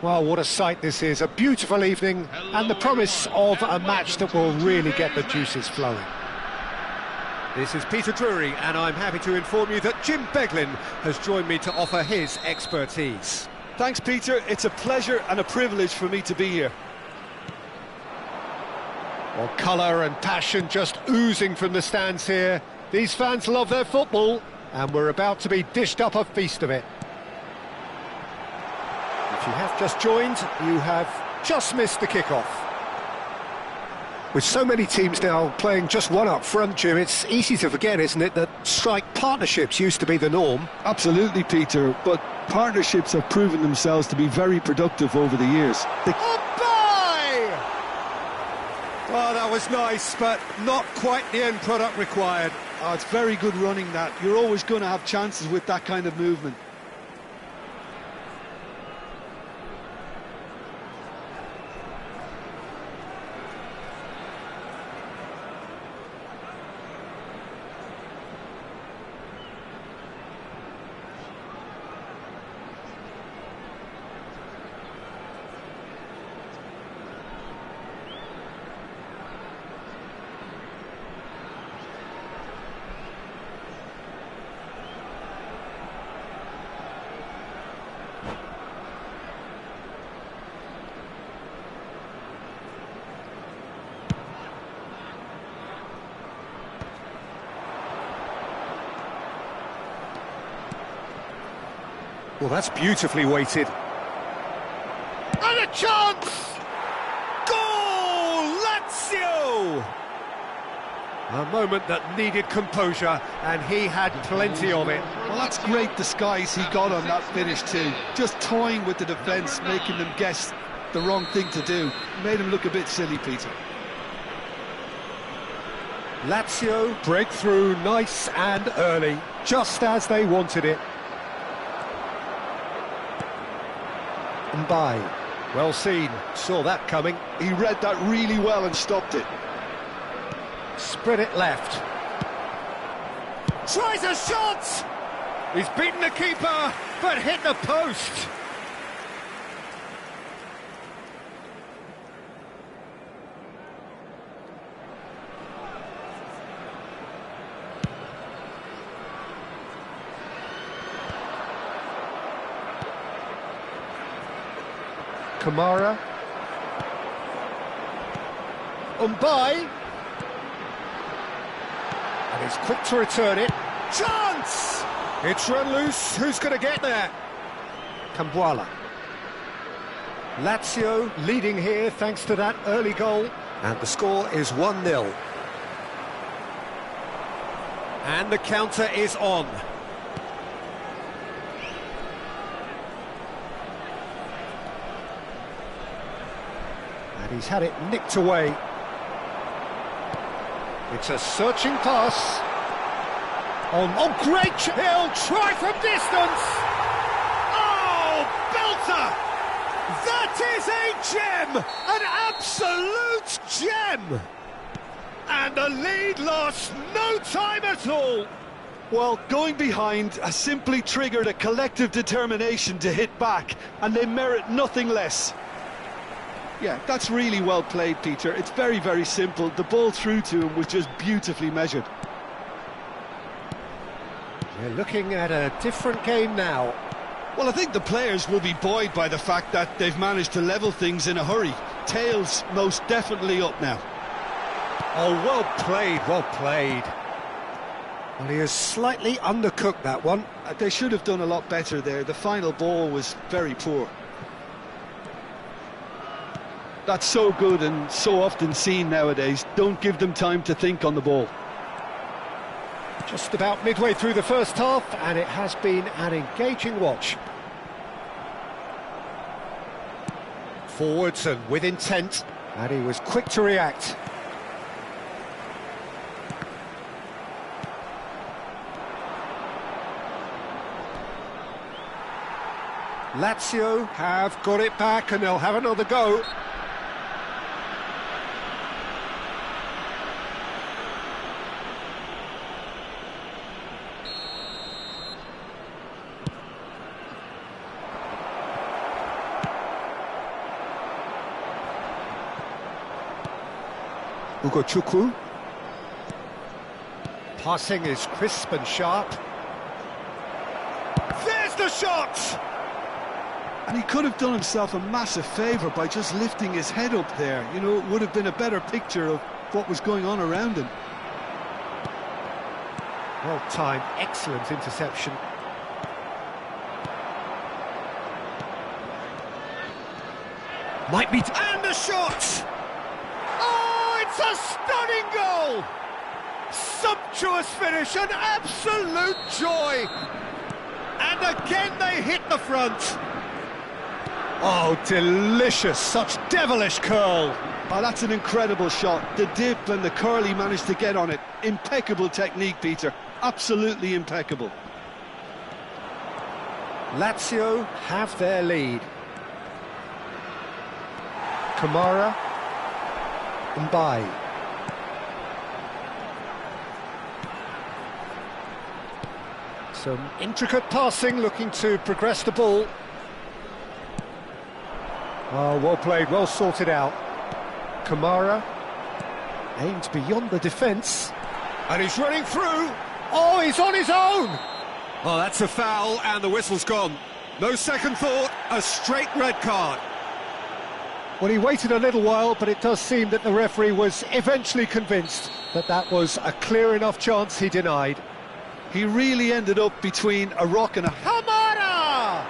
Well, what a sight this is. A beautiful evening and the promise of a match that will really get the juices flowing. This is Peter Drury, and I'm happy to inform you that Jim Beglin has joined me to offer his expertise. Thanks, Peter. It's a pleasure and a privilege for me to be here. Well, colour and passion just oozing from the stands here. These fans love their football, and we're about to be dished up a feast of it. If you have just joined, you have just missed the kick-off. With so many teams now playing just one up front, Jim, it's easy to forget, isn't it, that strike partnerships used to be the norm. Absolutely, Peter, but partnerships have proven themselves to be very productive over the years. Oh, that was nice, but not quite the end product required. Oh, it's very good running, that. You're always going to have chances with that kind of movement. Well, that's beautifully weighted. And a chance! Goal! Lazio! A moment that needed composure, and he had plenty of it. Well, that's great disguise he got on that finish too. Just toying with the defence, making them guess the wrong thing to do. Made him look a bit silly, Peter. Lazio break through nice and early, just as they wanted it. By. Well seen, saw that coming. He read that really well and stopped it. Spread it left. Tries a shot! He's beaten the keeper, but hit the post. Kamara. By. And he's quick to return it. Chance! It's run loose. Who's going to get there? Cambuala. Lazio leading here thanks to that early goal. And the score is 1-0. And the counter is on. And he's had it nicked away. It's a searching pass. Oh, great! He'll try from distance! Oh, belter! That is a gem! An absolute gem! And the lead lost no time at all! Well, going behind has simply triggered a collective determination to hit back, and they merit nothing less. Yeah, that's really well played, Peter. It's very, very simple. The ball through to him was just beautifully measured. We're looking at a different game now. Well, I think the players will be buoyed by the fact that they've managed to level things in a hurry. Tails most definitely up now. Oh, well played, well played. Well, he has slightly undercooked that one. They should have done a lot better there. The final ball was very poor. That's so good and so often seen nowadays. Don't give them time to think on the ball. Just about midway through the first half, and it has been an engaging watch. Forwards and with intent, and he was quick to react. Lazio have got it back, and they'll have another go. Chukwu. Passing is crisp and sharp. There's the shot! And he could have done himself a massive favour by just lifting his head up there. You know, it would have been a better picture of what was going on around him. Well timed, excellent interception. Might be... And the shot! Oh, it's a stunning goal! Sumptuous finish, an absolute joy! And again they hit the front. Oh, delicious, such devilish curl. Oh, that's an incredible shot. The dip and the curl he managed to get on it. Impeccable technique, Peter. Absolutely impeccable. Lazio have their lead. Kamara. Mbai. Some intricate passing, looking to progress the ball. Oh, well played, well sorted out. Kamara aimed beyond the defence. And he's running through. Oh, he's on his own! Oh, that's a foul, and the whistle's gone. No second thought, a straight red card. Well, he waited a little while, but it does seem that the referee was eventually convinced that that was a clear enough chance he denied. He really ended up between a rock and a... Kamara!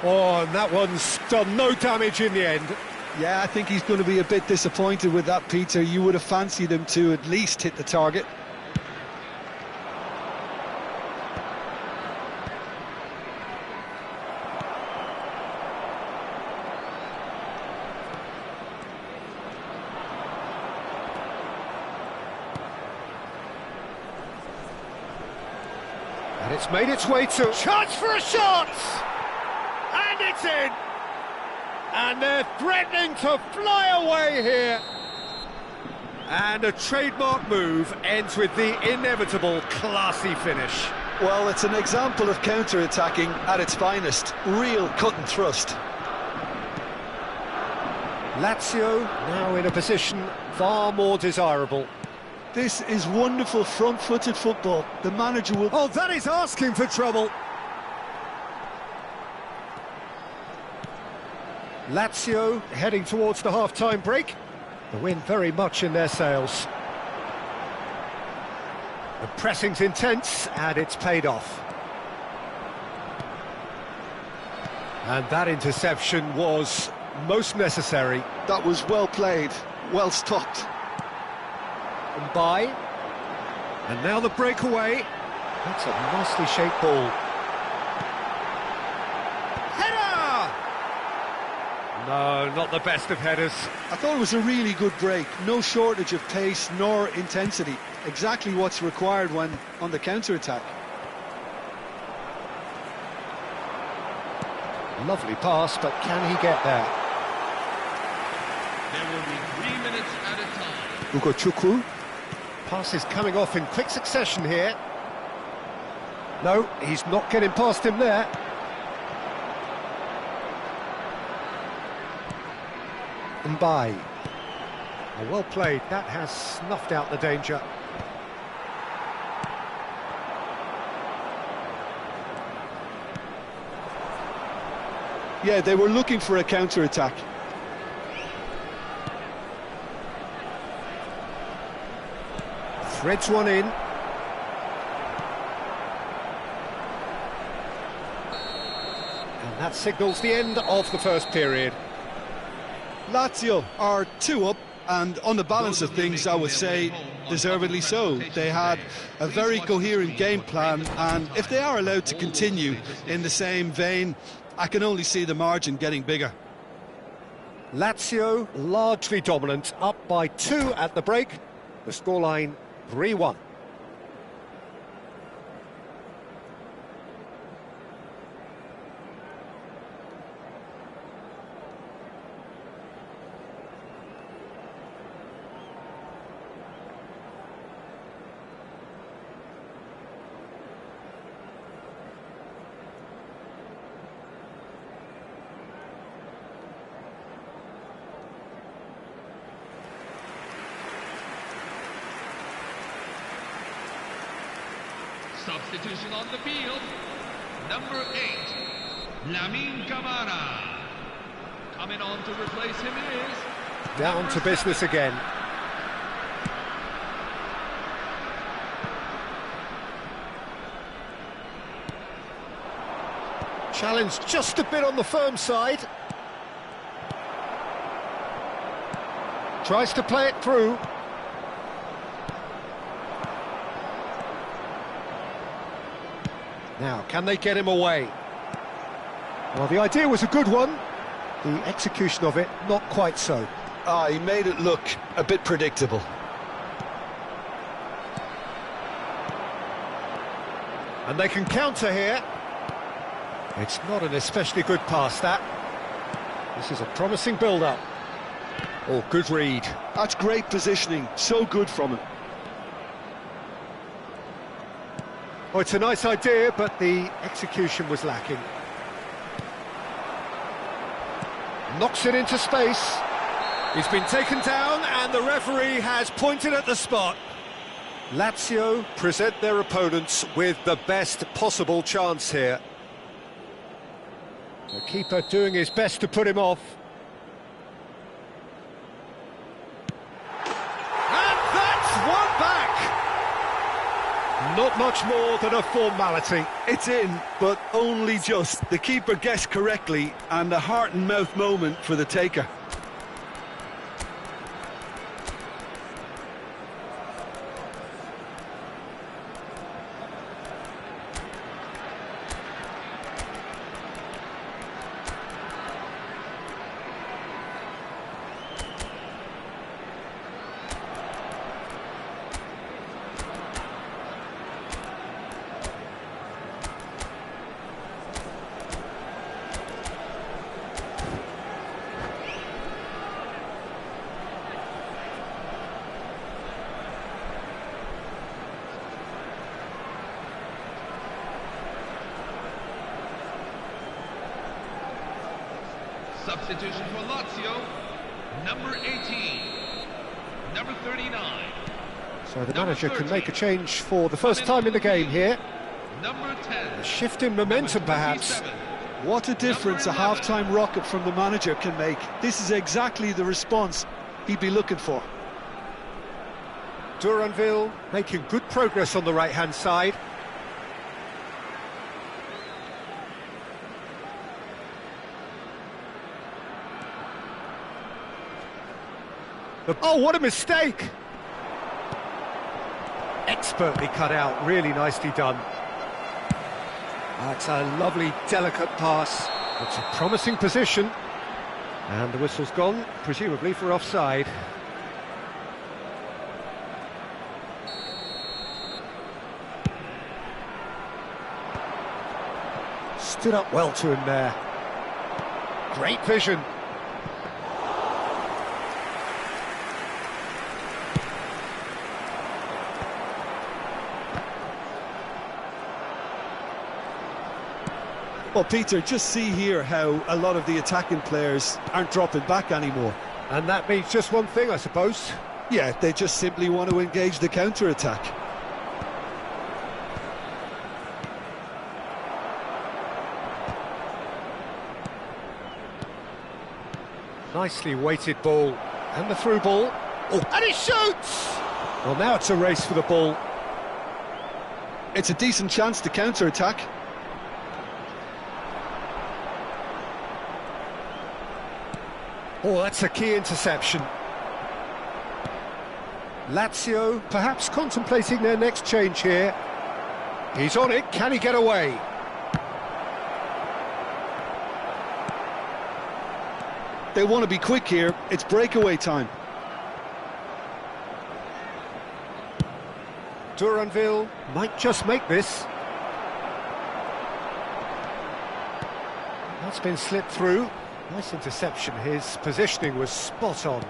Oh, and that one's done no damage in the end. Yeah, I think he's going to be a bit disappointed with that, Peter. You would have fancied him to at least hit the target. And it's made its way to... Chance for a shot! And it's in! And they're threatening to fly away here. And a trademark move ends with the inevitable classy finish. Well, it's an example of counter-attacking at its finest. Real cut and thrust. Lazio now in a position far more desirable. This is wonderful front-footed football. The manager will... Oh, that is asking for trouble. Lazio heading towards the half-time break. The win very much in their sails. The pressing's intense and it's paid off. And that interception was most necessary. That was well played, well stopped. Mbai. And now the breakaway. That's a nicely shaped ball. Header! No, not the best of headers. I thought it was a really good break. No shortage of pace nor intensity. Exactly what's required when on the counter-attack. Lovely pass, but can he get there? There will be 3 minutes at a time. Chukwu. Passes coming off in quick succession here. No, he's not getting past him there. Mbai. Oh, well played, that has snuffed out the danger. Yeah, they were looking for a counter-attack. Threads one in. And that signals the end of the first period. Lazio are 2 up, and on the balance of things, I would say, deservedly so. They had a very coherent game plan, and if they are allowed to continue in the same vein, I can only see the margin getting bigger. Lazio largely dominant, up by 2 at the break. The scoreline 3-1. Substitution on the field. Number 8, Lamine Camara. Coming on to replace him is... Down to business again. Challenge just a bit on the firm side. Tries to play it through. Now, can they get him away? Well, the idea was a good one. The execution of it, not quite so. He made it look a bit predictable. And they can counter here. It's not an especially good pass, that. This is a promising build-up. Oh, good read. That's great positioning, so good from him. Oh, it's a nice idea, but the execution was lacking. Knocks it into space. He's been taken down, and the referee has pointed at the spot. Lazio present their opponents with the best possible chance here. The keeper doing his best to put him off. And that's one back! Not much more than a formality. It's in, but only just. The keeper guessed correctly, and a heart and mouth moment for the taker. Substitution for Lazio, number 18, number 39. So the manager can make a change for the first time in the game here. Number 10. A shift in momentum, perhaps. What a difference a half-time rocket from the manager can make. This is exactly the response he'd be looking for. Duranville making good progress on the right-hand side. Oh, what a mistake! Expertly cut out, really nicely done. That's a lovely, delicate pass. It's a promising position. And the whistle's gone, presumably for offside. Stood up well to him there. Great vision. Well, Peter, just see here how a lot of the attacking players aren't dropping back anymore. And that means just one thing, I suppose. Yeah, they just simply want to engage the counter-attack. Nicely weighted ball. And the through ball. Oh, and he shoots! Well, now it's a race for the ball. It's a decent chance to counter-attack. Oh, that's a key interception. Lazio perhaps contemplating their next change here. He's on it, can he get away? They want to be quick here, it's breakaway time. Duranville might just make this. That's been slipped through. Nice interception, his positioning was spot on.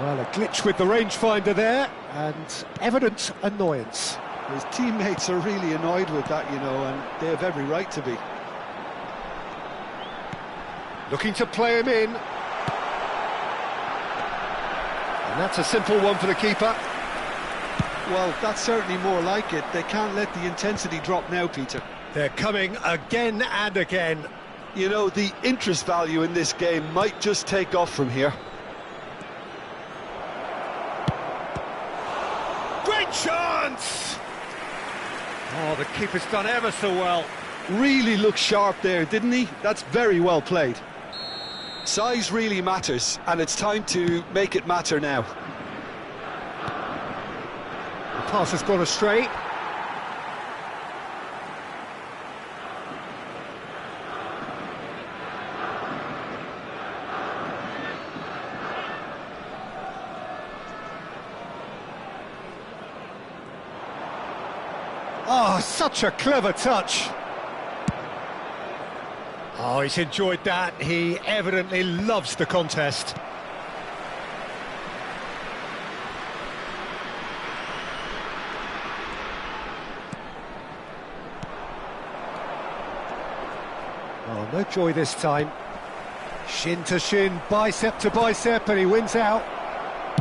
Well, a glitch with the rangefinder there, and evident annoyance. His teammates are really annoyed with that, you know, and they have every right to be. Looking to play him in. And that's a simple one for the keeper. Well, that's certainly more like it. They can't let the intensity drop now, Peter. They're coming again and again. You know, the interest value in this game might just take off from here. Great chance! Oh, the keeper's done ever so well. Really looked sharp there, didn't he? That's very well played. Size really matters, and it's time to make it matter now. The pass has gone astray. Oh, such a clever touch. Oh, he's enjoyed that. He evidently loves the contest. Oh, no joy this time. Shin to shin, bicep to bicep, and he wins out.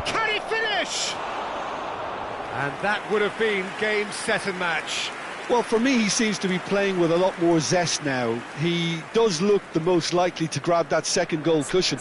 Can he finish? And that would have been game, set and match. Well, for me, he seems to be playing with a lot more zest now. He does look the most likely to grab that second goal cushion.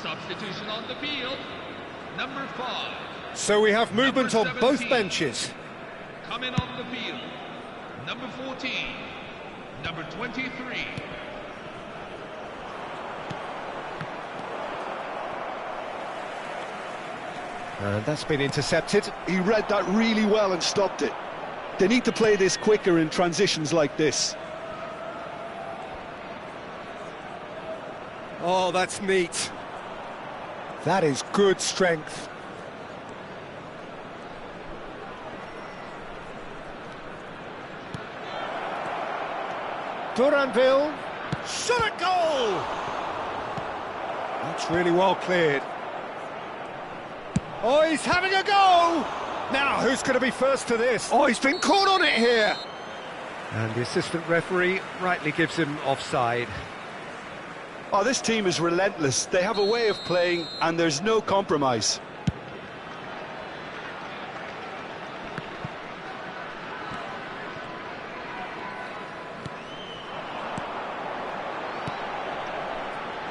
Substitution on the field, number 5. So we have movement on Number both 17. benches. Coming on the field, number 14, number 23. And that's been intercepted. He read that really well and stopped it. They need to play this quicker in transitions like this. Oh, that's neat. That is good strength. Duranville. Shot at goal! That's really well cleared. Oh, he's having a go! Now, who's going to be first to this? Oh, he's been caught on it here! And the assistant referee rightly gives him offside. Oh, this team is relentless. They have a way of playing, and there's no compromise.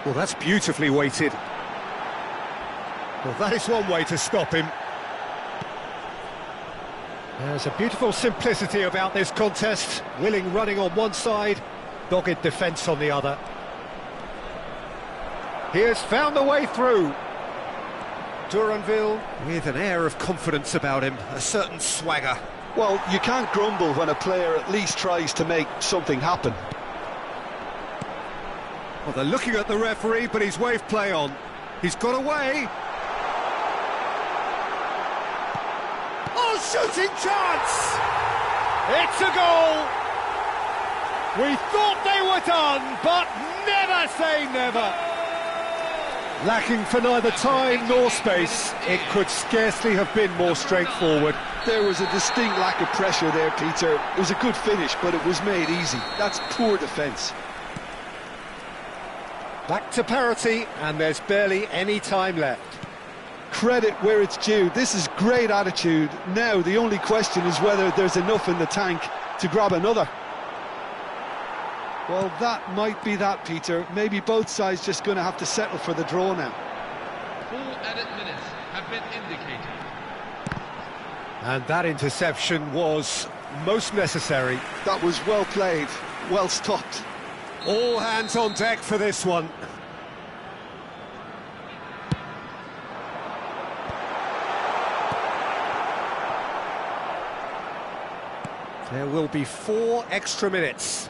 Well, that's beautifully weighted. Well, that is one way to stop him. There's a beautiful simplicity about this contest. Willing running on one side, dogged defence on the other. He has found the way through. Duranville with an air of confidence about him, a certain swagger. Well, you can't grumble when a player at least tries to make something happen. Well, they're looking at the referee, but he's waved play on. He's got away. Oh, shooting chance! It's a goal! We thought they were done, but never say never. Lacking for neither time nor space, it could scarcely have been more straightforward. There was a distinct lack of pressure there, Peter. It was a good finish, but it was made easy. That's poor defence. Back to parity, and there's barely any time left. Credit where it's due. This is great attitude. Now the only question is whether there's enough in the tank to grab another. Well, that might be that, Peter. Maybe both sides just going to have to settle for the draw now. Full added minutes have been indicated. And that interception was most necessary. That was well played, well stopped. All hands on deck for this one. There will be 4 extra minutes.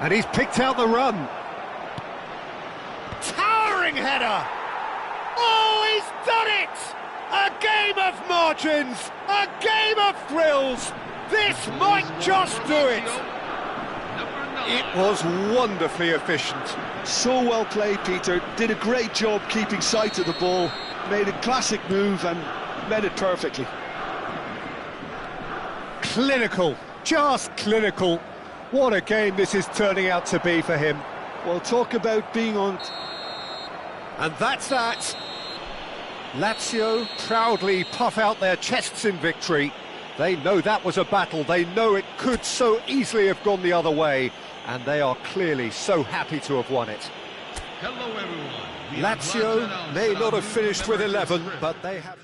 And he's picked out the run. Towering header! Oh, he's done it! A game of margins, a game of thrills. This might just do it. It was wonderfully efficient. So well played, Peter. Did a great job keeping sight of the ball. Made a classic move and read it perfectly. Clinical, just clinical. What a game this is turning out to be for him. Well, talk about being on... And that's that. Lazio proudly puff out their chests in victory. They know that was a battle. They know it could so easily have gone the other way. And they are clearly so happy to have won it. Hello, everyone. Lazio may not have finished with 11, but they have...